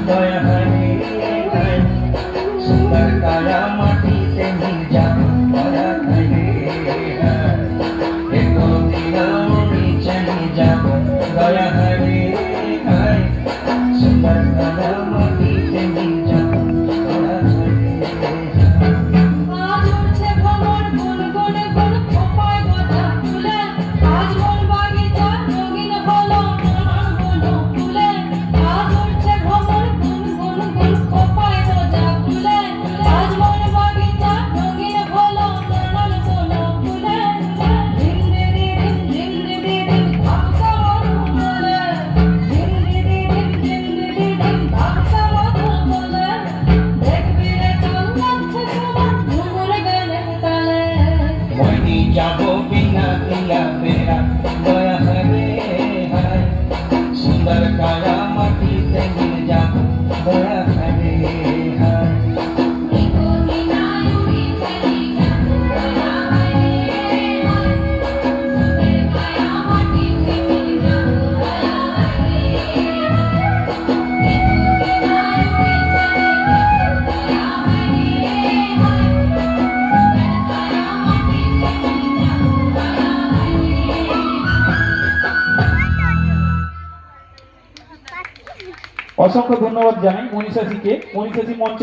দয়া হরে হায় সুন্দর কায়া মাটিতে ভিজা দয়া হরে হায় একো দিনা নিচে যা দয়া হরে হায় সুন্দর কায়া মাটিতে ভিজা দয়া হরে আজ উঠছে ভ্রমর গুনগুন গুন খোপায় গোটা ফুলে আজ মন বাগিচা রঙিন হলো নানান বন ফুলে আজ উঠছে ভ্রমর গুনগুন গুন খোপায় গোটা ফুলে আজ মন বাগিচা রঙিন হলো নানান বন ফুলে রিম দিদি রিম দিদি রিম ধামসা মধু বলে রিম দিদি রিম ধামসা মধু বলে দেখবি রে চল যাচ্ছে সবার ঘুঙুর গানের তালে মনি যাব বিনা কিয়া মেরা দয়া হরে হায় সুন্দর কায়া মাটিতে ভিজা দয়া হরে হায় ইকো দিনায় উড়ি চলি যাব দয়া হরে হায় সুন্দর কায়া মাটি থেকে যাব দয়া হরে ইকো দিনায় উড়ি চলি যাব দয়া হরে হায় সুন্দর কায়া মাটি থেকে যাব দয়া হরে অসংখ্য ধন্যবাদ জানাই মনীষাসীকে। মনীষাসী মঞ্চে